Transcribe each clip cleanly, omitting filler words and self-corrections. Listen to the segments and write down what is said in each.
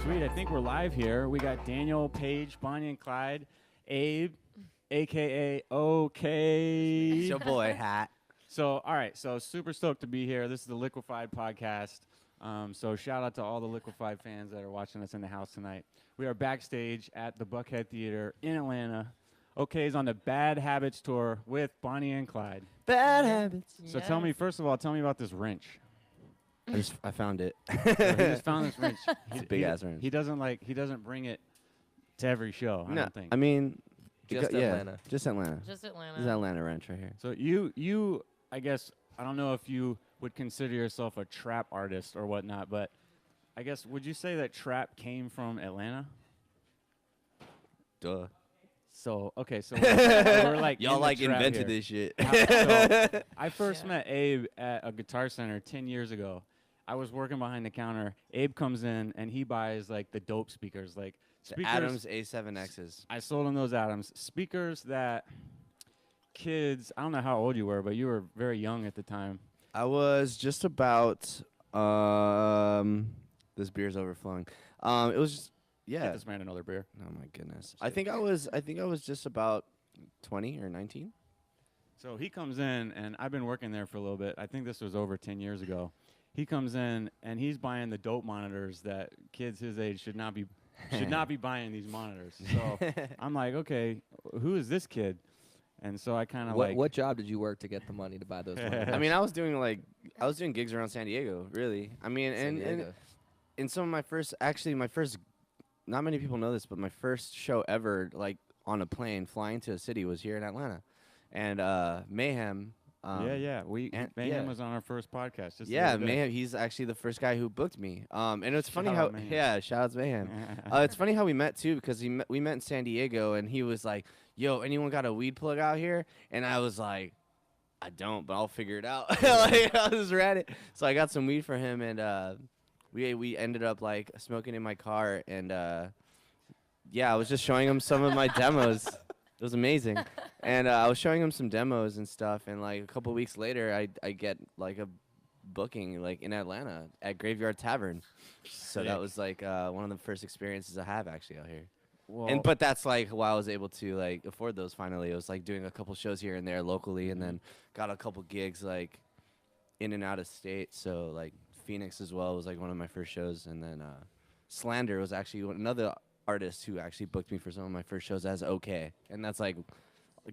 Sweet. I think we're live here. We got Daniel, Paige, Bonnie, and Clyde, Abe, a.k.a. Ookay. It's your boy, Hat. So, all right. So, super stoked to be here. This is the Liquified podcast. So, shout out to all the Liquified fans that are watching us in the house tonight. We are backstage at the Buckhead Theater in Atlanta. Ookay's on the Bad Habits tour with Bonnie and Clyde. Bad habits. So, tell me, first of all, tell me about this wrench. I found it. So he just found this wrench. It's a big ass wrench. He doesn't bring it to every show. I don't think. I mean, Just Atlanta. Just Atlanta. Just Atlanta. This is Atlanta wrench right here. So you, I guess, I don't know if you would consider yourself a trap artist or whatnot, but I guess, would you say that trap came from Atlanta? Duh. So, okay, so we're like Y'all in the like trap invented here. this shit. So I first met Abe at a Guitar Center 10 years ago. I was working behind the counter. Abe comes in and he buys like the dope speakers, like speakers. Adams A7Xs. I sold him those Adams speakers that kids. I don't know how old you were, but you were very young at the time. I was just about. This beer's overflowing. It was just, Get yeah. this man another beer. Oh my goodness. I think I was just about 20 or 19. So he comes in, and I've been working there for a little bit. I think this was over 10 years ago. He comes in, and he's buying the dope monitors that kids his age should not be buying these monitors. So I'm like, okay, who is this kid? And so I kind of What job did you work to get the money to buy those monitors? I mean, I was doing gigs around San Diego, really. I mean, and in some of my first, not many people know this, but my first show ever, like on a plane flying to a city, was here in Atlanta, and Mayhem. Mayhem was on our first podcast. Just Mayhem. He's actually the first guy who booked me. And it's funny Shout how out Mayhem. shout out to Mayhem. It's funny how we met too, because we met in San Diego, and he was like, "Yo, anyone got a weed plug out here?" And I was like, "I don't, but I'll figure it out." Like, I was ready. So I got some weed for him, and we ended up like smoking in my car, and I was just showing him some of my demos. It was amazing. And I was showing him some demos and stuff, and like a couple weeks later, I get like a booking like in Atlanta at Graveyard Tavern. So that was like one of the first experiences I have actually out here. Well, But that's like why I was able to like afford those finally. It was like doing a couple shows here and there locally, and then got a couple gigs like in and out of state. So like Phoenix as well was like one of my first shows, and then Slander was actually another artist who actually booked me for some of my first shows as Ookay, and that's like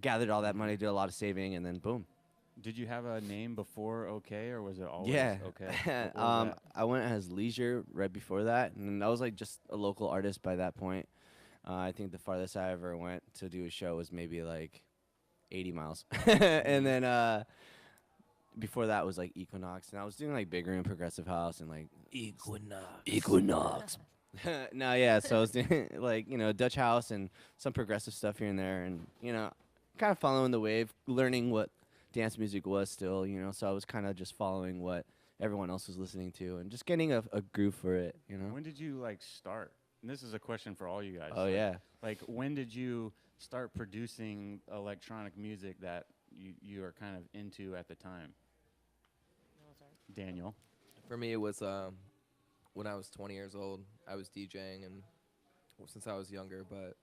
gathered all that money, did a lot of saving, and then boom. did you have a name before Ookay, or was it always Ookay? What was that? I went as Leisure right before that, and I was like just a local artist by that point. I think the farthest I ever went to do a show was maybe like 80 miles, and then before that was like Equinox, and I was doing like big room progressive house and like Equinox. No, yeah, so I was doing like, Dutch house and some progressive stuff here and there, and kind of following the wave, learning what dance music was still, so I was kind of just following what everyone else was listening to and just getting a groove for it, When did you like start? And this is a question for all you guys. Oh, yeah. Like, when did you start producing electronic music that you are kind of into at the time? Daniel. For me, it was when I was 20 years old. I was DJing, and since I was younger, but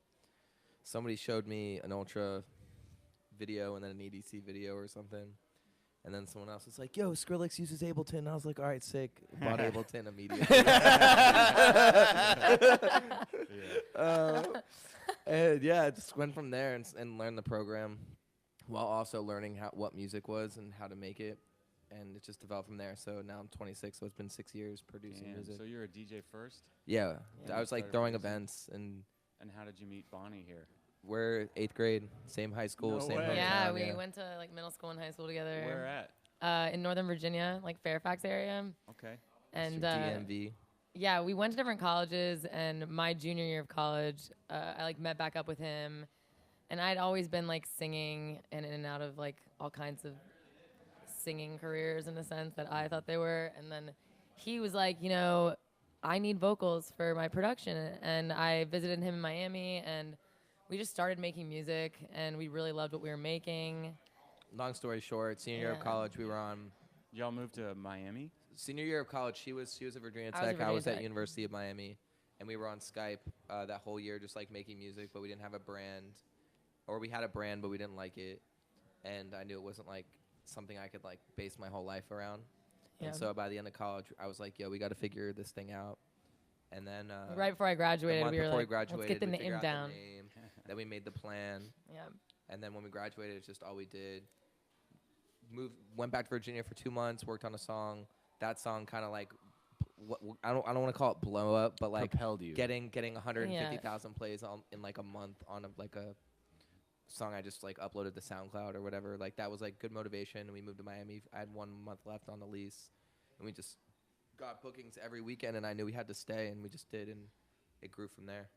somebody showed me an Ultra video and then an EDC video or something. And then someone else was like, "Yo, Skrillex uses Ableton." And I was like, "All right, sick." Bought Ableton immediately. And I just went from there and learned the program while also learning what music was and how to make it. And it just developed from there. So now I'm 26, so it's been 6 years producing music. So you're a DJ first? Yeah. I was like started throwing producing. events, and And how did you meet Bonnie here? we're 8th grade, same high school, No same way. hometown. Yeah, we went to like middle school and high school together. Where at? In Northern Virginia, like Fairfax area. Okay. And DMV. yeah, we went to different colleges, and my junior year of college, I like met back up with him, and I'd always been like singing and in and out of like all kinds of singing careers in a sense that I thought they were, and then he was like, I need vocals for my production, and I visited him in Miami, and we just started making music, and we really loved what we were making. Long story short, senior year of Yeah. college, we were on. Y'all moved to Miami? Senior year of college, she was at Virginia I was at Tech. I was Virginia at Tech. University of Miami, and we were on Skype that whole year, just like making music, but we didn't have a brand, or we had a brand, but we didn't like it, and I knew it wasn't like something I could like base my whole life around. Yeah. And so by the end of college, I was like, yo, we got to figure this thing out. And then Right before I the graduated, month we were before we like, graduated, let's get the we figured name out down. the name. Then we made the plan. Yeah. And then when we graduated, it's just all we did. Went back to Virginia for 2 months, worked on a song. That song kind of like, I don't want to call it blow up, but like Propelled you. getting 150,000 plays in like a month on like a song I just like uploaded to SoundCloud or whatever. Like that was like good motivation. And we moved to Miami. I had 1 month left on the lease, and we just got bookings every weekend. And I knew we had to stay, and we just did, and it grew from there.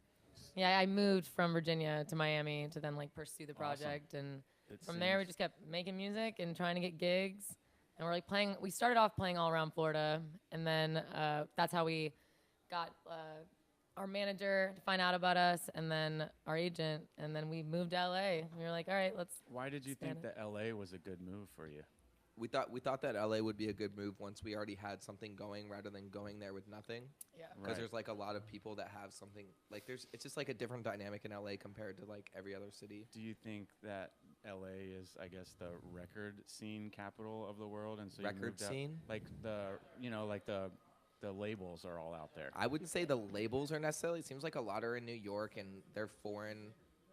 Yeah, I moved from Virginia to Miami to then like pursue the Awesome. project, and It from there we seems- just kept making music and trying to get gigs. And we're like playing. We started off playing all around Florida, and then that's how we got our manager to find out about us, and then our agent, and then we moved to LA. We were like, all right, let's. Why did you Expand think that LA was a good move for you? We thought that LA would be a good move once we already had something going, rather than going there with nothing. Yeah. Because Right. there's like a lot of people that have something like it's just like a different dynamic in LA compared to like every other city. Do you think that LA is, I guess, the record scene capital of the world, and so you Record moved out- scene? like like the labels are all out there. I wouldn't say the labels are necessarily. It seems like a lot are in New York and they're foreign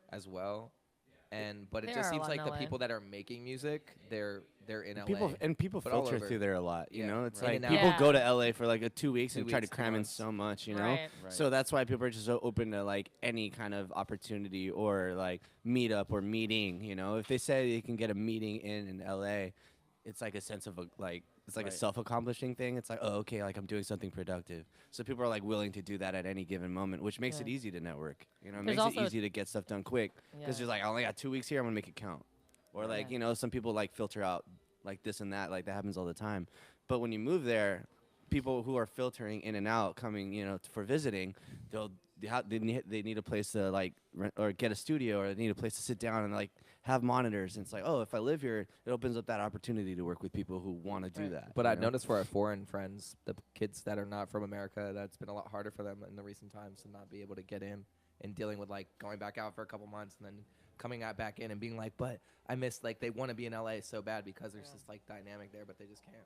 as well. But it There just are a seems lot like in the LA. people that are making music, they're in LA. People but all filter over. through there a lot. You Yeah, know, it's right. In like and people out. go to LA for like 2 weeks 2 and try to weeks, 2 cram in months. so much. You know, Right. Right. so that's why people are just so open to like any kind of opportunity or like meetup or meeting. You know, if they say they can get a meeting in LA, it's like a sense of it's like a Right. self-accomplishing thing. It's like, oh, okay, like I'm doing something productive. So people are like willing to do that at any given moment, which makes it Yeah. easy to network. You know, it There's makes it also- easy to get stuff done quick because Yeah. you're like, I only got 2 weeks here. I'm gonna make it count. Or like, Yeah. you know, some people like filter out like this and that. Like that happens all the time. But when you move there, people who are filtering in and out, coming, you know, for visiting, they need a place to like rent or get a studio, or they need a place to sit down and like have monitors. And it's like, oh, if I live here, it opens up that opportunity to work with people who want to do Right. that. But you I've know? noticed for our foreign friends, the kids that are not from America, that's been a lot harder for them in the recent times to not be able to get in, and dealing with like going back out for a couple months and then coming out back in and being like, but I miss, like, they want to be in LA so bad because there's this like dynamic there, but they just can't.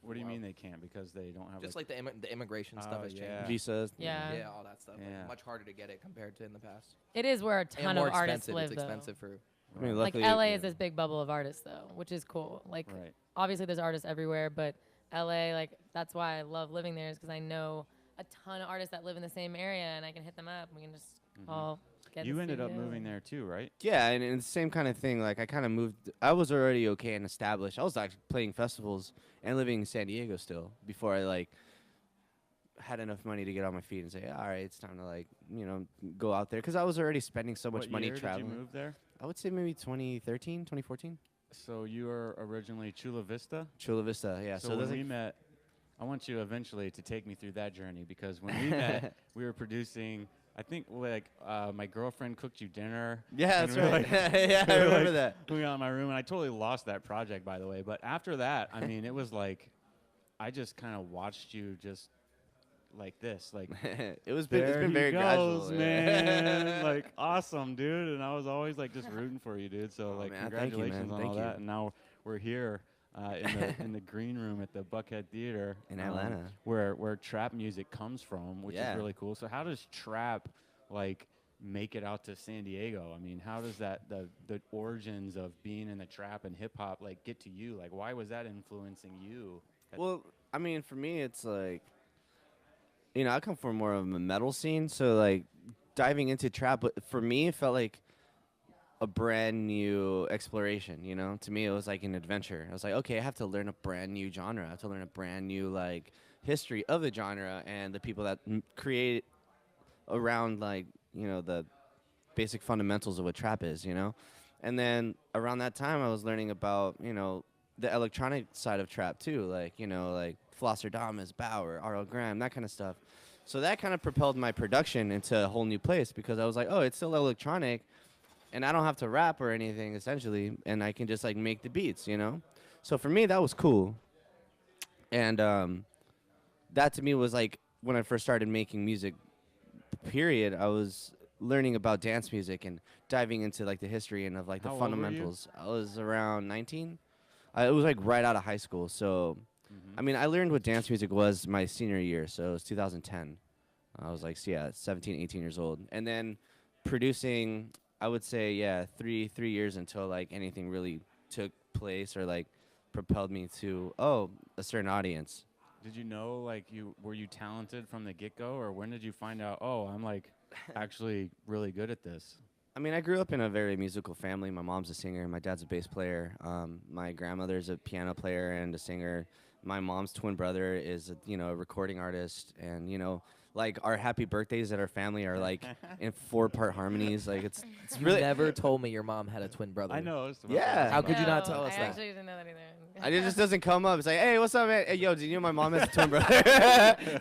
What do you Wow. mean they can't? Because they don't have Just like the immigration stuff Oh, has yeah. changed. visas. Yeah. Yeah, all that stuff. Yeah. Like, much harder to get it compared to in the past. It is where a And ton more of artists expensive. live, It's though. expensive for. I mean, Like luckily, LA you is know. this big bubble of artists, though, which is cool. Like Right. obviously there's artists everywhere, but LA, like that's why I love living there, is because I know a ton of artists that live in the same area, and I can hit them up. We can just all get. You the ended up studio. moving there too, right? Yeah, and it's the same kind of thing. Like I kind of moved. I was already okay and established. I was actually playing festivals and living in San Diego still before I like had enough money to get on my feet and say, all right, it's time to like go out there, because I was already spending so much What money year traveling. Did you move there? I would say maybe 2013, 2014. So you were originally Chula Vista. Chula Vista, yeah. So, So, when there's we like, met, I want you eventually to take me through that journey, because when we met, we were producing. I think like my girlfriend cooked you dinner. yeah, and that's we were right. like- yeah, we I were, remember like, that. We got in my room, and I totally lost that project, by the way. But after that, I mean, it was like I just kind of watched you just like this, like It's been there he very goes, gradual, yeah. man. Like awesome, dude. And I was always like just rooting for you, dude. So Oh, like man, thank you, congratulations man. on Thank all you. that. And now we're here in the green room at the Buckhead Theater In Atlanta. where trap music comes from, which Yeah. is really cool. So how does trap like make it out to San Diego? I mean, how does that the origins of being in the trap and hip hop like get to you? Like, why was that influencing you? Well, I mean, for me, it's like, I come from more of a metal scene, so like diving into trap, but for me, it felt like a brand new exploration. To me, it was like an adventure. I was like, okay, I have to learn a brand new genre. I have to learn a brand new like history of the genre and the people that create around like the basic fundamentals of what trap is. And then around that time, I was learning about the electronic side of trap too, like like Flosserdamus, Bauer, R.L. Graham, that kind of stuff. So that kind of propelled my production into a whole new place, because I was like, oh, it's still electronic, and I don't have to rap or anything essentially, and I can just like make the beats, So for me, that was cool, and that to me was like when I first started making music period, I was learning about dance music and diving into like the history and of like the How old were you? fundamentals. I was around 19. It was like right out of high school. So, I mean, I learned what dance music was my senior year. So it was 2010. I was like, 17, 18 years old. And then producing, I would say, yeah, three years until like anything really took place or like propelled me to, a certain audience. Did you know, like, were you talented from the get-go, or when did you find out, oh, I'm, like, actually really good at this? I mean, I grew up in a very musical family. My mom's a singer. My dad's a bass player. My grandmother's a piano player and a singer. My mom's twin brother is, a recording artist. And, like, our happy birthdays at our family are, like, in 4-part harmonies. Like, it's You really... never told me your mom had a twin brother. I know. Yeah. How could you not No, tell us I that? actually didn't know that either. It just doesn't come up. It's like, hey, what's up, man? Hey, yo, do you know my mom has a twin brother?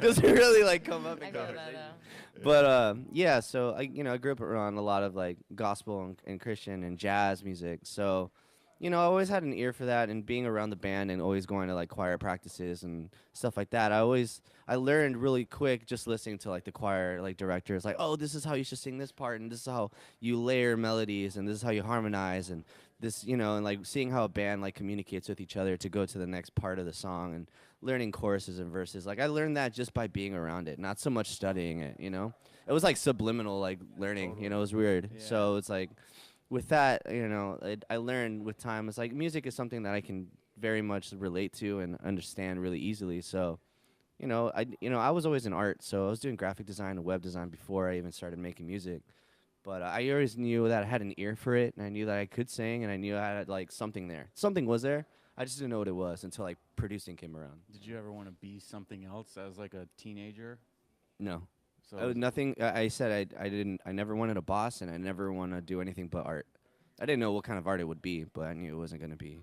Doesn't really, like, come up I in feel that conversation. though. But yeah, so I grew up around a lot of like gospel and Christian and jazz music. So, I always had an ear for that, and being around the band and always going to like choir practices and stuff like that. I learned really quick just listening to like the choir like directors, like, oh, this is how you should sing this part, and this is how you layer melodies, and this is how you harmonize, and this, and like seeing how a band like communicates with each other to go to the next part of the song, and learning choruses and verses. Like I learned that just by being around it, not so much studying it. It was like subliminal like learning. It was weird. Yeah. So it's like with that, I learned with time. It's like music is something that I can very much relate to and understand really easily. So, I was always in art. So I was doing graphic design and web design before I even started making music. But I always knew that I had an ear for it, and I knew that I could sing, and I knew I had like something there. Something was there. I just didn't know what it was until like producing came around. Did you ever want to be something else as like a teenager? No. So Nothing. I said I didn't. I never wanted a boss, and I never want to do anything but art. I didn't know what kind of art it would be, but I knew it wasn't gonna be.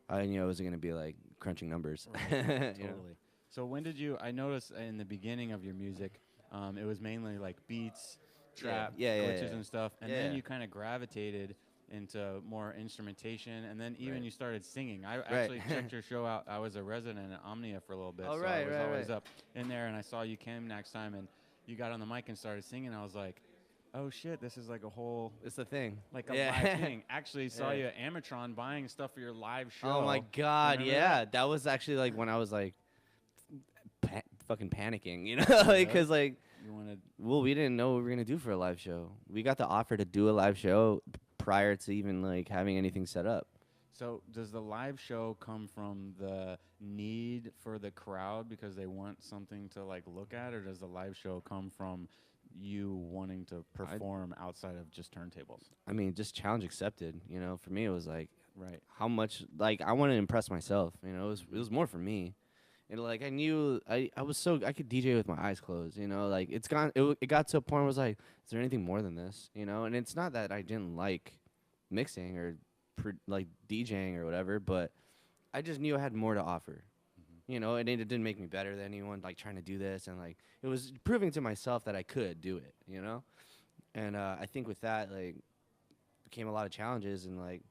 I knew it wasn't gonna be like crunching numbers. Totally. So when did you? I noticed in the beginning of your music, it was mainly like beats, trap, glitches and stuff, and then you kind of gravitated into more instrumentation, and then even you started singing. I actually checked your show out. I was a resident at Omnia for a little bit, Oh, so right, I was right, always right. up in there, and I saw you came next time, and you got on the mic and started singing. I was like, oh shit, this is like a whole, It's the thing. like a live thing. Actually saw you at Amatron buying stuff for your live show. Oh my God! Remember Yeah, that? that was actually like when I was like fucking panicking, because like, You wanted. well, we didn't know what we were gonna do for a live show. We got the offer to do a live show prior to even like having anything set up. So does the live show come from the need for the crowd because they want something to like look at, or does the live show come from you wanting to perform outside of just turntables? I mean, just challenge accepted. For me, it was like Right. how much like I want to impress myself. It was more for me. And like I knew I could DJ with my eyes closed. Like it got to a point where I was like, is there anything more than this? And it's not that I didn't like mixing or like DJing or whatever, but I just knew I had more to offer. And it didn't make me better than anyone like trying to do this, and like it was proving to myself that I could do it. And I think with that like became a lot of challenges, and like,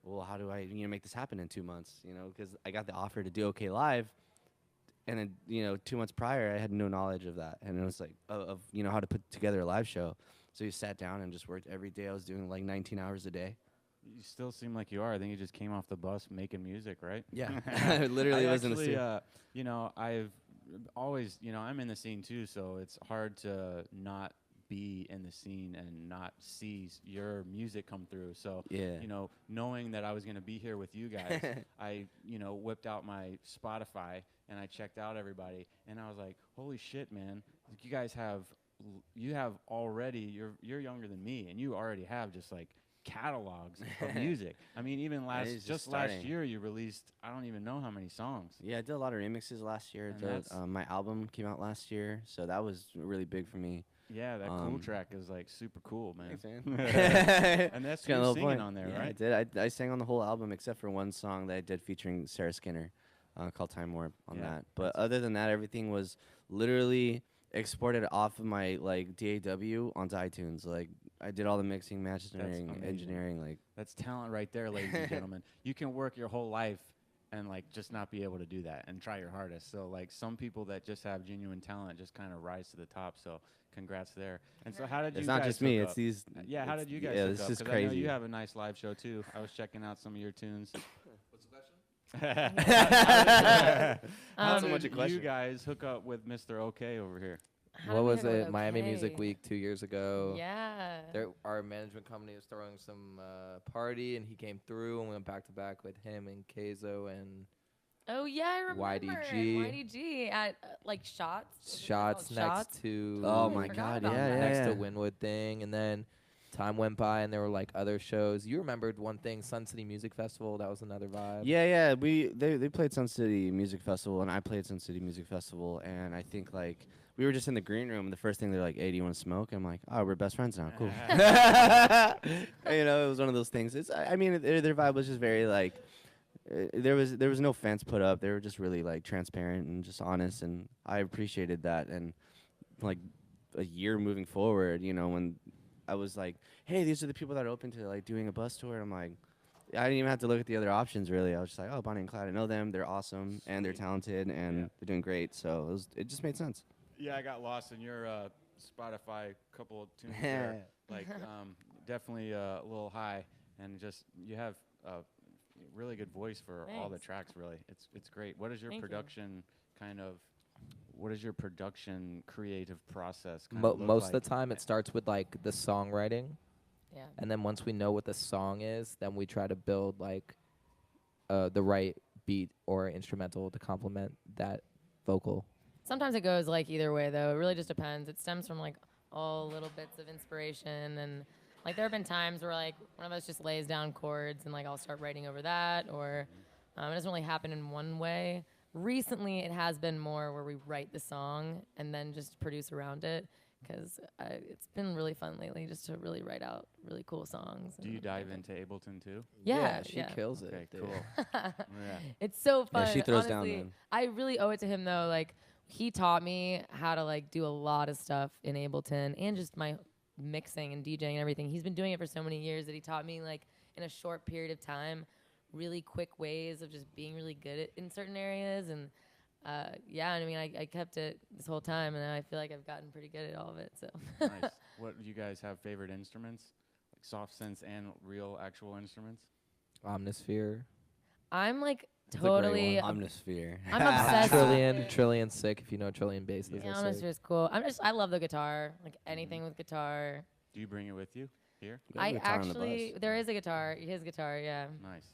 well, how do I make this happen in 2 months? Because I got the offer to do OK Live. And then, 2 months prior, I had no knowledge of that. And it was like, of how to put together a live show. So you sat down and just worked every day. I was doing like 19 hours a day. You still seem like you are. I think you just came off the bus making music, right? Yeah. I literally was in the actually, studio. I've always, I'm in the scene too, so it's hard to not be in the scene and not see your music come through. So, Yeah. knowing that I was going to be here with you guys, I, whipped out my Spotify and I checked out everybody, and I was like, holy shit, man. You guys you have already, you're younger than me, and you already have just like catalogs of music. I mean, even it's just last starting. year you released, I don't even know how many songs. Yeah, I did a lot of remixes last year. And My album came out last year, so that was really big for me. Yeah, that cool track is like super cool, man. Thanks, man. And that's Kinda you the singing point. on there, Yeah, right? I did. I sang on the whole album except for one song that I did featuring Sarah Skinner, called Time Warp on Yeah, that. But other than that, everything was literally exported off of my like DAW onto iTunes. Like I did all the mixing, mastering, amazing. engineering. Like That's talent right there, ladies and gentlemen. You can work your whole life and like just not be able to do that and try your hardest. So like some people that just have genuine talent just kind of rise to the top. So congrats there. And so how did you It's guys not just me. hook It's up? these. Yeah, how it's- did you guys Yeah, hook this up? is 'Cause I know crazy. you have a nice live show too. I was checking out some of your tunes. What's the question? How so much did a question. you guys hook up with Mr. Ookay over here? How What did we was hook up with it? Miami Music Ookay? Week 2 years ago. Yeah. Our management company was throwing some party, and he came through, and we went back to back with him and Keizo and Oh yeah, I remember. YDG. YDG at like Shots. Shots Called next Shots? to Oh I my forgot God! about Yeah, that. yeah, next yeah. to Winwood thing, and then time went by, and there were like other shows. You remembered one thing, Sun City Music Festival. That was another vibe. Yeah. They played Sun City Music Festival, and I played Sun City Music Festival, and I think like we were just in the green room. And the first thing they're like, "Hey, do you want to smoke?" I'm like, "Oh, we're best friends now. Cool." You know, it was one of those things. I mean, their vibe was just very like. There was no fence put up. They were just really like transparent and just honest, and I appreciated that. And like a year moving forward, you know, when I was like, "Hey, these are the people that are open to like doing a bus tour," I'm like, I didn't even have to look at the other options really. I was just like, "Oh, Bonnie and Clyde, I know them. They're awesome and they're talented and Yeah. they're doing great." So it just made sense. Yeah, I got lost in your Spotify couple of tunes there. Like definitely a little high, and just you have a really good voice for all the Thanks. tracks. Really, it's great. What is your Thank you. production kind of? What is your production creative process? Most of the time, it starts with like the songwriting, Yeah. and then once we know what the song is, then we try to build like the right beat or instrumental to complement that vocal. Sometimes it goes like either way though. It really just depends. It stems from like all little bits of inspiration, and like there have been times where like one of us just lays down chords and like I'll start writing over that, or it doesn't really happen in one way. Recently, it has been more where we write the song and then just produce around it, because it's been really fun lately just to really write out really cool songs. Do you dive into Ableton too? Yeah, she yeah. kills it. Okay, dude. cool. Yeah. It's so fun. she throws down, honestly. man. I really owe it to him though. Like he taught me how to like do a lot of stuff in Ableton and just my mixing and DJing and everything. He's been doing it for so many years that he taught me like in a short period of time really quick ways of just being really good at in certain areas. And yeah, I mean I kept it this whole time, and I feel like I've gotten pretty good at all of it. So Nice. What do you guys have favorite instruments? Like soft synths and real actual instruments? Omnisphere. I'm like That's a great totally one. Omnisphere. I'm obsessed. Trillion sick. If you know Trillion basses. Yeah, are sick. Omnisphere is cool. I love the guitar. Like anything with guitar. Do you bring it with you here? We have a I guitar on the actually bus. there is a guitar. His guitar, yeah. Nice.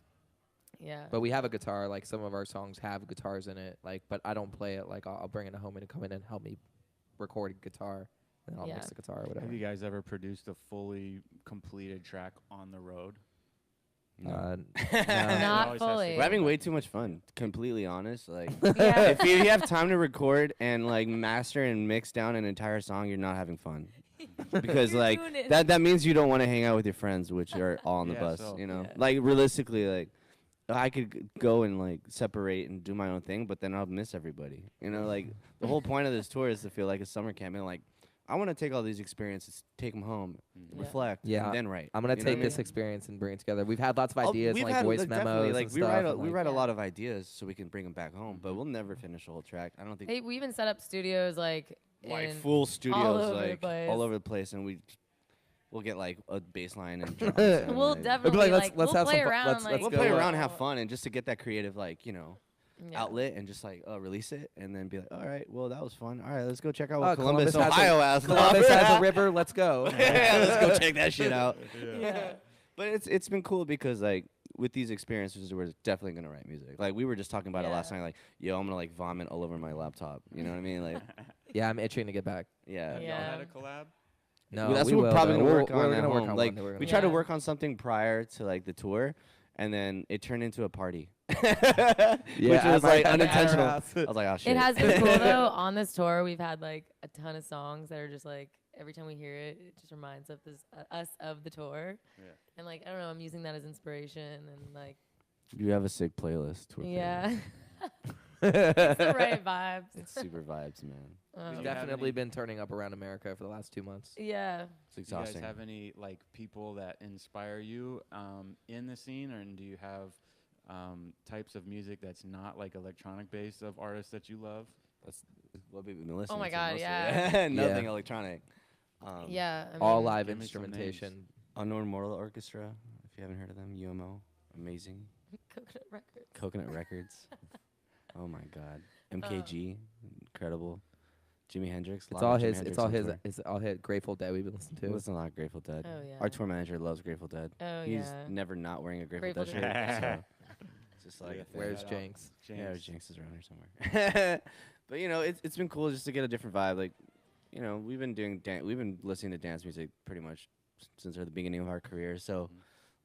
Yeah. But we have a guitar. Like some of our songs have guitars in it. Like, but I don't play it. Like I'll bring it home and come in and help me record a guitar, and then I'll mix Yeah. the guitar or whatever. Have you guys ever produced a fully completed track on the road? No. No. It Not always has to fully. go We're having with- way too much fun. Completely honest, like Yeah. if you have time to record and like master and mix down an entire song, you're not having fun. Because You're like doing it. that means you don't want to hang out with your friends, which are all on the Yeah, bus. so- You know, Yeah. like realistically, like I could go and like separate and do my own thing, but then I'll miss everybody. You know, like the whole point of this tour is to feel like a summer camp, and like I want to take all these experiences, take them home, Mhm. reflect, Yeah. and then write. I'm gonna You know take what I this mean? experience and bring it together. We've had lots of Oh, ideas, we've like had, voice definitely, memos. like and we stuff, write, and, we like- write a Yeah. lot of ideas so we can bring them back home, but we'll never finish the whole track. I don't think. Hey, we even set up studios like Like in full studios, over the like place. all over the place, and we'll get like a bass line and drums. We'll and, We'll like, definitely like, like, let's we'll have play some fun- around. let's- like, let's we'll go play out. around, have fun, and just to get that creative, like Yeah. outlet, and just like release it, and then be like, all right, well that was fun. All right, let's go check out Oh, what Columbus, Columbus has a- Ohio has. Columbus has a river. Let's go. Yeah, let's go check that shit out. Yeah. But it's been cool because like with these experiences, we're definitely gonna write music. Like we were just talking about it last Yeah. night. Like, yo, I'm gonna like vomit all over my laptop. You know what I mean? Like, Yeah, I'm itching to get back. yeah. Have Yeah. y'all had a collab? No, Well, that's we what we're will, probably though. gonna We're- work on we're at gonna work home. on Like one. We're we gonna tried to Yeah. work on something prior to like the tour, and then it turned into a party, Yeah, which at was my- like at our unintentional. I house. was like, oh shit. It has been cool though. On this tour, we've had like a ton of songs that are just like every time we hear it, it just reminds us of the tour. Yeah. And like I don't know, I'm using that as inspiration and like You have a sick playlist. Tour yeah, playlist. it's the right vibes. It's super vibes, man. Did Um, you have Definitely any- been turning up around America for the last 2 months. yeah. It's Do you guys exhausting. have any like people that inspire you in the scene, or do you have types of music that's not like electronic based of artists that you love? That's what we've been listening Oh my to God, mostly. yeah. Nothing Yeah. electronic. Yeah. I All mean, live give me some instrumentation. Unknown Mortal Orchestra, if you haven't heard of them. UMO, amazing. Coconut Records. Coconut Records. Oh my God. MKG, incredible. Jimi Hendrix. It's lot all of Jimi his. Hendrix It's all on his. tour. It's all his Grateful Dead we've been listening to. Listen a lot of Grateful Dead. Oh yeah. Our tour manager loves Grateful Dead. Oh He's yeah. never not wearing a Grateful, Grateful Dead shirt. Dead. So it's just like a thing. Where's Shout out. Jenks? Yeah, Jinx is around here somewhere. But you know, it's been cool just to get a different vibe. Like, you know, we've been listening to dance music pretty much since the beginning of our career. So,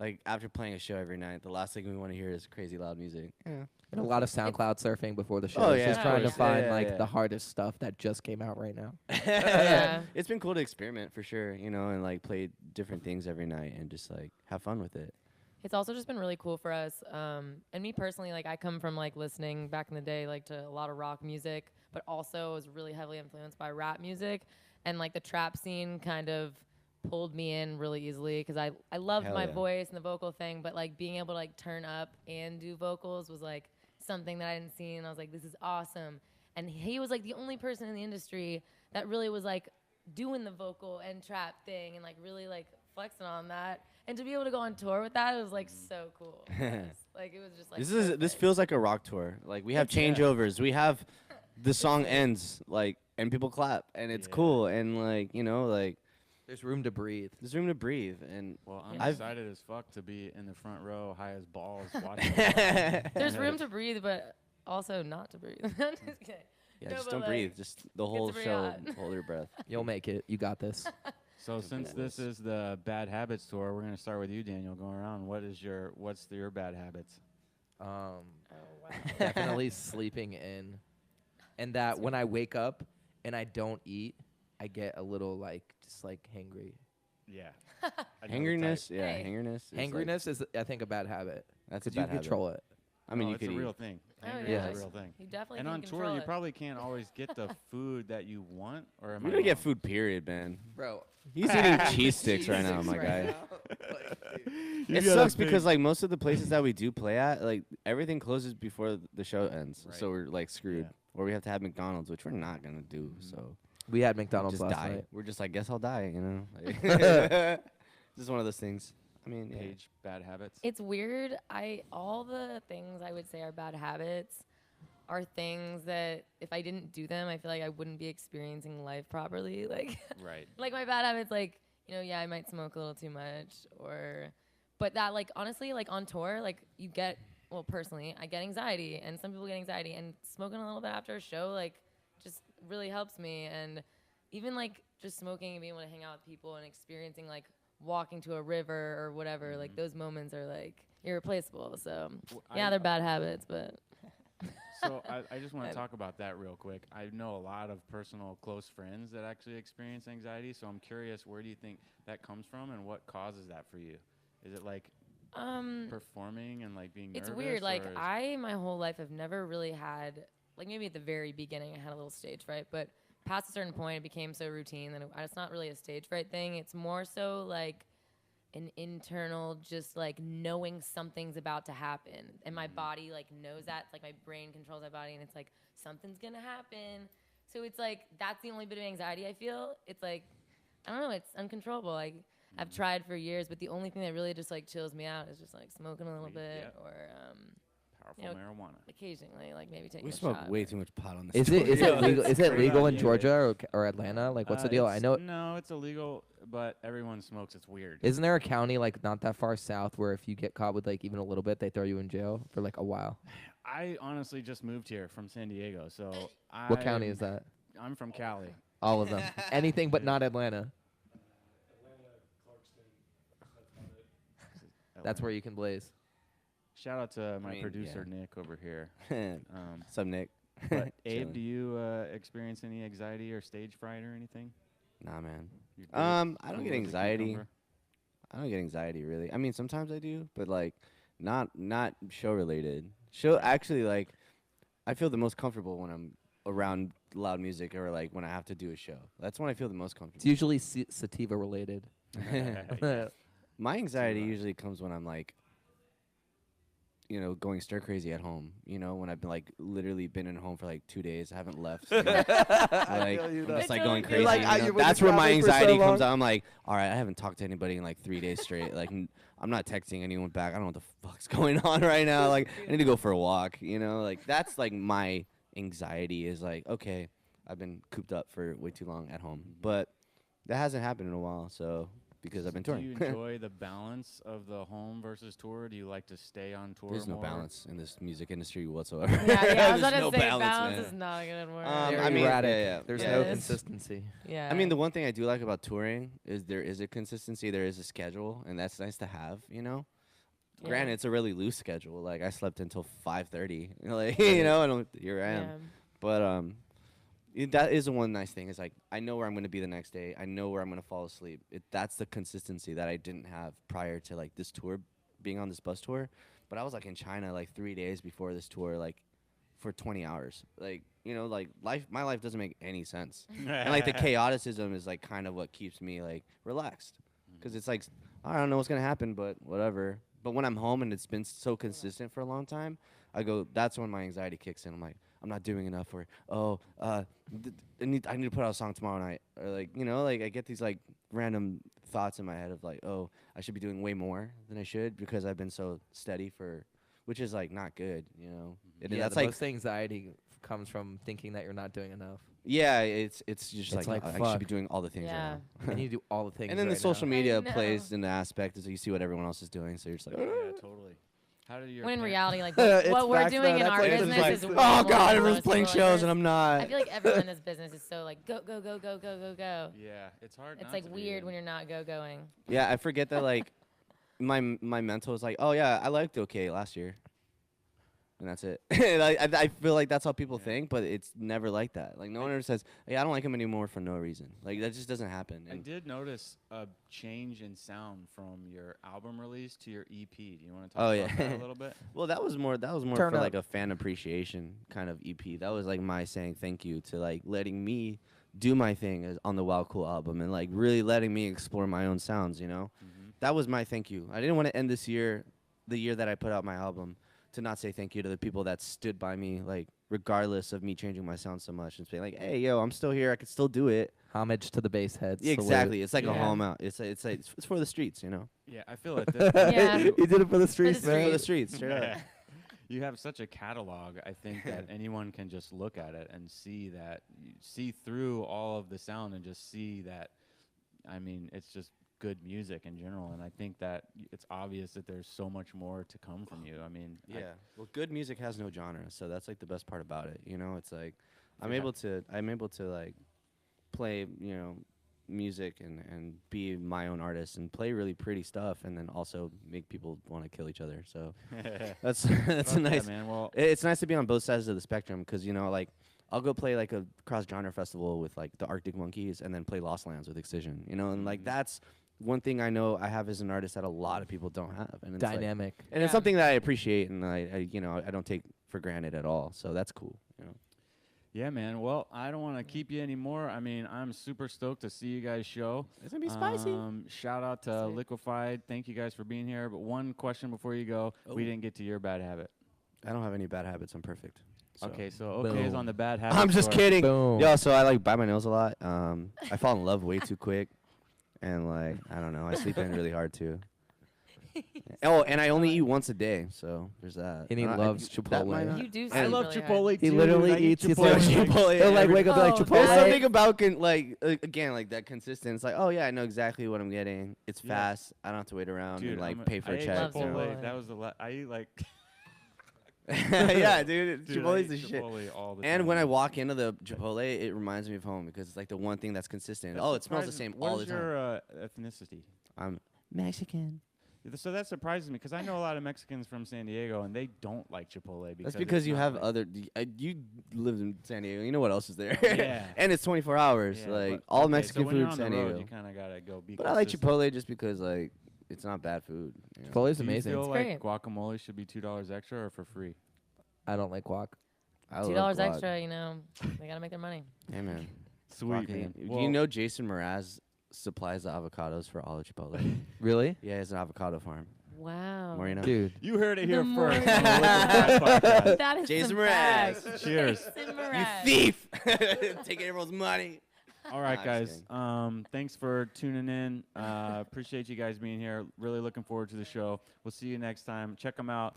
like after playing a show every night, the last thing we want to hear is crazy loud music. Yeah. And a lot of SoundCloud surfing before the show. Oh, yeah, just of trying to course. find Yeah, like yeah. the hardest stuff that just came out right now. Yeah. It's been cool to experiment for sure, you know, and like play different things every night and just like have fun with it. It's also just been really cool for us. And me personally, like I come from like listening back in the day, like to a lot of rock music, but also was really heavily influenced by rap music, and like the trap scene kind of pulled me in really easily because I loved Hell my yeah. voice and the vocal thing, but like being able to like turn up and do vocals was like something that I didn't see, and I was like, this is awesome. And he was like the only person in the industry that really was like doing the vocal and trap thing and like really like flexing on that. And to be able to go on tour with that, it was like so cool. Like it was just like This perfect. feels like a rock tour. Like we have changeovers. We have the song ends like and people clap and it's Yeah. cool and like, you know, like There's room to breathe. there's room to breathe and Well, I'm Yeah. excited as fuck to be in the front row, high as balls, watching. There's room to breathe, but also not to breathe. Just kidding. yeah, No, just but, don't like, breathe. Just the whole pretty show, hot. hold your breath. You'll make it. You got this. So since this is the Bad Habits tour, we're gonna start with you, Daniel. Going around, what's your bad habits? Oh wow. Definitely sleeping in, and that when I wake up and I don't eat, I get a little like just like hangry. Yeah. Hangriness, yeah, Hey. hangriness. is, like, Hangriness is, I think, a bad habit. that's a Because you bad habit. control it. I mean, you it's could a eat. real thing. Oh, Hangry yeah. is a real thing. You definitely And can on tour, control you it. probably can't always get the food that you want. Or am We I don't get wrong? food, period, man. Bro. He's eating cheese sticks right now, my guy. You It gotta sucks think. because like most of the places that we do play at, like everything closes before the show ends, Right. so we're like screwed. Yeah. Or we have to have McDonald's, which we're not gonna do. So We had we McDonald's just last die. night. We're just like, guess I'll die, you know. Like, just one of those things. I mean, yeah. Paige, bad habits. It's weird. All the things I would say are bad habits are things that if I didn't do them, I feel like I wouldn't be experiencing life properly. Like Right. like my bad habits, like, you know, yeah, I might smoke a little too much but that like honestly, like on tour, like you get, well, personally, I get anxiety and some people get anxiety, and smoking a little bit after a show like just really helps me. And even like just smoking and being able to hang out with people and experiencing like walking to a river or whatever, like those moments are like irreplaceable. So yeah, they're bad habits, but So I just want to talk about that real quick. I know a lot of personal close friends that actually experience anxiety. So I'm curious, where do you think that comes from, and what causes that for you? Is it like performing and like being it's nervous? weird. Like or is- I, my whole life, have never really had, like maybe at the very beginning, I had a little stage fright, but past a certain point, it became so routine that it's not really a stage fright thing. It's more so like an internal, just like knowing something's about to happen, and my body like knows that. It's like my brain controls my body, and it's like something's gonna happen. So it's like that's the only bit of anxiety I feel. It's like I don't know. It's uncontrollable. Like I've tried for years, but the only thing that really just like chills me out is just like smoking a little Weed, bit, yep. or powerful you know, marijuana? occasionally, like maybe taking We a smoke shot. way too much pot on this. Is it tour. legal? Is it Great legal in idea. Georgia or Atlanta? Like, what's the deal? I know. No, it's illegal, but everyone smokes. It's weird. Isn't there a county like not that far south where if you get caught with like even a little bit, they throw you in jail for like a while? I honestly just moved here from San Diego, so What county is that? I'm from Cali. All of them. Anything but not Atlanta. That's where you can blaze. Shout out to my mean, producer yeah. Nick over here. What's up, Nick? But Abe, Chilling. do you experience any anxiety or stage fright or anything? Nah, man. You're good? I don't Cool get as a anxiety. cucumber? I don't get anxiety really. I mean, sometimes I do, but like not show related. Show actually like I feel the most comfortable when I'm around loud music or like when I have to do a show. That's when I feel the most It's comfortable. usually sativa related. Yeah. My anxiety usually comes when I'm like going stir crazy at home. When I've been like literally been at home for like 2 days, I haven't left. Like feel you, I'm though. just like I going totally crazy. feel Like, that. you've been That's where my traveling for so anxiety comes long. out. I'm like, all right, I haven't talked to anybody in like 3 days straight. Like I'm not texting anyone back. I don't know what the fuck's going on right now. Like I need to go for a walk. Like that's like my anxiety is like, okay, I've been cooped up for way too long at home, but that hasn't happened in a while. So because I've been Do touring. you enjoy the balance of the home versus tour? Do you like to stay on tour There's no more? balance in this music industry whatsoever. Yeah, I was There's about to no say balance, is man. not a good word. I Very mean, erratic. yeah. There's Yeah, no it is. consistency. Yeah. I mean, the one thing I do like about touring is there is a consistency, there is a schedule, and that's nice to have. Yeah. Granted, it's a really loose schedule. Like I slept until 5:30. Like and here I am. Yeah. But that is the one nice thing is like I know where I'm gonna be the next day. I know where I'm gonna fall asleep. That's the consistency that I didn't have prior to like this tour, being on this bus tour. But I was like in China like 3 days before this tour, like for 20 hours. Like like my life doesn't make any sense. And like the chaoticism is like kind of what keeps me like relaxed, because it's like I don't know what's gonna happen, but whatever. But when I'm home and it's been so consistent for a long time, that's when my anxiety kicks in. I'm like, I'm not doing enough, or I need to put out a song tomorrow night, or like I get these like random thoughts in my head of like, oh, I should be doing way more than I should because I've been so steady which is like not good. That's the like most anxiety comes from thinking that you're not doing enough. yeah, it's just It's like, like, I should fuck. be doing all the things Yeah. right And you do all the things. and then the right social now. media I know. plays in the aspect is you see what everyone else is doing, so you're just like, Yeah, totally. How did your When in par- reality, like It's what we're facts, doing though. in That's our like- it's business like, is way oh more god, than everyone's most playing people shows are. and I'm not. I feel like everyone in this business is so like go go go go go go go. Yeah, it's hard. It's not like to be weird in. when you're not going. Yeah, I forget that like my mental is like, oh yeah, I liked Ookay last year, and that's it. And I feel like that's how people Yeah. think, but it's never like that. Like no one ever says, hey, I don't like him anymore for no reason. Like that just doesn't happen. I And did notice a change in sound from your album release to your EP. Do you want to talk Oh, about yeah. that a little bit? well, that was more Turn for up. like a fan appreciation kind of EP. That was like my saying thank you to like letting me do my thing on the Wow Cool album and like really letting me explore my own sounds. That was my thank you. I didn't want to end this year, the year that I put out my album, to not say thank you to the people that stood by me, like regardless of me changing my sound so much, and saying like, hey, yo, I'm still here. I can still do it. Homage to the bass heads. Yeah, exactly. It's like a Yeah. home out. It's for the streets, Yeah, I feel like this. Yeah. He did it for the streets, the man. For the streets, straight up. Yeah. You have such a catalog. I think that anyone can just look at it and see that, see through all of the sound and just see that. I mean, it's just good music in general, and I think that it's obvious that there's so much more to come from you. I mean, Yeah. Well, good music has no genre, so that's like the best part about it. It's like I'm Yeah. able to like play, music and be my own artist and play really pretty stuff, and then also make people want to kill each other. So that's that's a Fuck yeah, nice. man. Well, It's nice to be on both sides of the spectrum because like I'll go play like a cross genre festival with like the Arctic Monkeys and then play Lost Lands with Excision, and like that's one thing I know I have as an artist that a lot of people don't have, and it's like- Dynamic. and it's Yeah. something that I appreciate and I don't take for granted at all. So that's cool. yeah, man. Well, I don't want to keep you anymore. I mean, I'm super stoked to see you guys show. It's gonna be spicy. Shout out to Sweet. Liquified. Thank you guys for being here. But one question before you go. Oh. We didn't get to your bad habit. I don't have any bad habits. I'm perfect. So. Okay, so okay is Boom. on the bad habit. I'm just score. kidding. Boom. Yo, so I like bite my nails a lot. I fall in love way too quick, and like I don't know. I sleep in really hard too. Oh, and I only eat once a day, so there's that. And he I- loves that Chipotle. might not- You do. I sleep love really hard. Chipotle He too. literally I eat eats- he's Chipotle. like- He'll like wake up and be like Oh, There's Right. something about again like that consistent. It's like, oh yeah, I know exactly what I'm getting. It's Yeah. fast. I don't have to wait around Dude, and like I'm pay for I a ate check. Loves you know? Chipotle. Chipotle. That was the I eat like Yeah, dude, dude, I Chipotle's eat the shit. Chipotle all the And time. when I walk into the Chipotle, it reminds me of home because it's like the one thing that's consistent. That Oh, it smells the surprises- same what all is the time. your ethnicity? I'm Mexican. So that surprises me because I know a lot of Mexicans from San Diego and they don't like Chipotle. That's it's because you not have like- other. You live in San Diego. You know what else is there. Yeah. And it's 24 hours. Yeah, like but- all okay, Mexican so when you're food, on the San road, Diego. You kind of gotta go be. But I like consistent. Chipotle just because like it's not bad food. You know? Chipotle's Do you amazing. feel It's like great. guacamole should be $2 extra or for free? I don't like guac. I love $2 guac. extra. They gotta make their money. Hey man. Sweet, Guac man. ain't- Well, you know Jason Mraz supplies the avocados for all of Chipotle. Really? Yeah, he has an avocado farm. Wow. Moreno. Dude. You heard it here The first. more- on the Liquified podcast. That is Jason some Mraz. facts. Cheers. Jason You Mraz. thief! Taking everyone's money. All right, Nah, guys. just Thanks for tuning in. Appreciate you guys being here. Really looking forward to the show. We'll see you next time. Check them out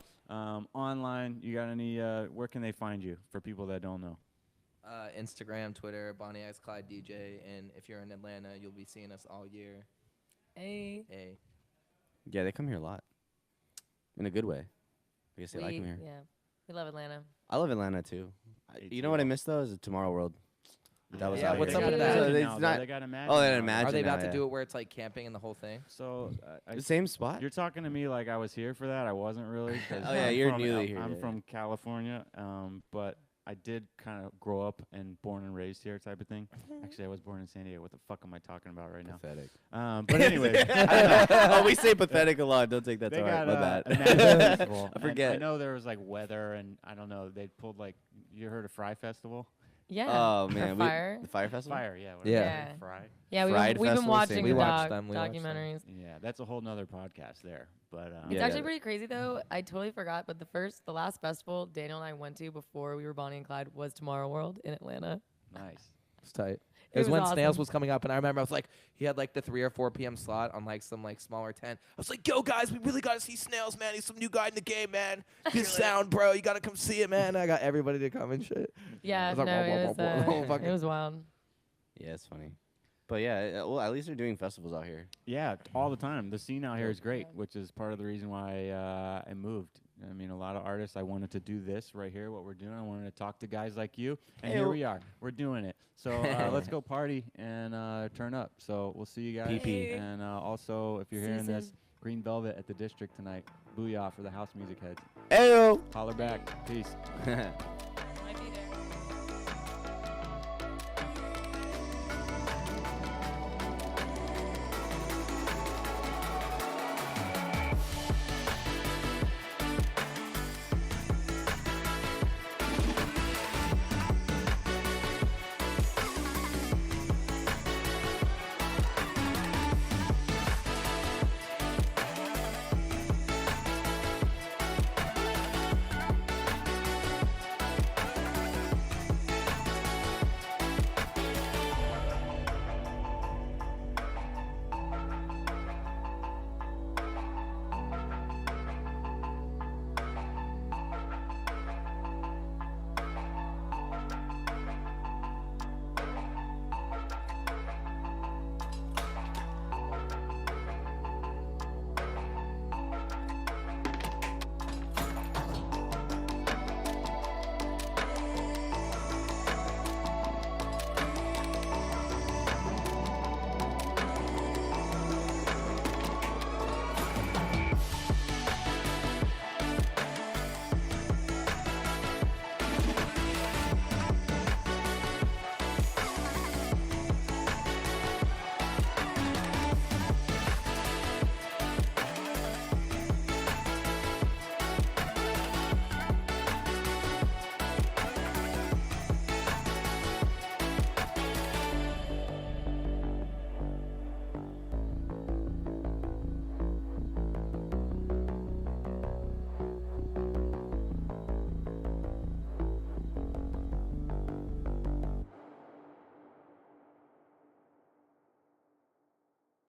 online. You got any? Where can they find you for people that don't know? Instagram, Twitter, Bonnie X Clyde DJ, and if you're in Atlanta, you'll be seeing us all year. Hey. Hey. Yeah, they come here a lot. In a good way. I guess they like them here. Yeah. We love Atlanta. I love Atlanta too. Me You know what I too. miss though is Tomorrow World. That was Yeah, out what's here. up with They that? got So Imagine it's now, though. not- They got Imagine. Oh, they now, got though. Imagine. Are they about now, to do it where it's like camping and the whole thing? So The same spot? you're talking to me like I was here for that. I wasn't really. 'Cause Oh, yeah, I'm you're from newly here, I'm yeah. from California, but I did kind of grow up and born and raised here type of thing. Actually, I was born in San Diego. What the fuck am I talking about right now? Pathetic. But anyway, I don't know. Oh, we say pathetic a lot. Don't take that They to heart. got My bad. Imagine Festival. I and forget. I know there was like weather and I don't know. They pulled like you heard of Fry Festival? Yeah. Oh man, For fire. the Fire Festival. Fire, yeah. Yeah. Yeah. Fry. Yeah, Fried we've been Festival, watching same We the watched them, we watched them. documentaries. Yeah, that's a whole nother podcast there. But It's Yeah, actually yeah. pretty crazy though. I totally forgot, but the last festival Daniel and I went to before we were Bonnie and Clyde was Tomorrow World in Atlanta. nice. It's tight. It It was was when awesome. Snails was coming up, and I remember I was like, he had like the 3 or 4 p.m. slot on like some like smaller tent. I was like, yo guys, we really gotta see Snails, man. He's some new guy in the game, man. His sound, bro. You gotta come see it, man. I got everybody to come and shit. Yeah, I was like, no, whoa, it whoa, was, whoa, whoa, fucking- it was wild. Yeah, it's funny. But yeah, well, at least they're doing festivals out here. Yeah, all the time. The scene out here is great, Yeah. which is part of the reason why I moved. I mean, a lot of artists, I wanted to do this right here, what we're doing. I wanted to talk to guys like you, and here Heyo. we are. We're doing it. So let's go party and turn up. So we'll see you guys. PP. And also, if you're hearing this, Season. Green Velvet at the District tonight. Booyah for the house music heads. Ayo. Holler back. Peace.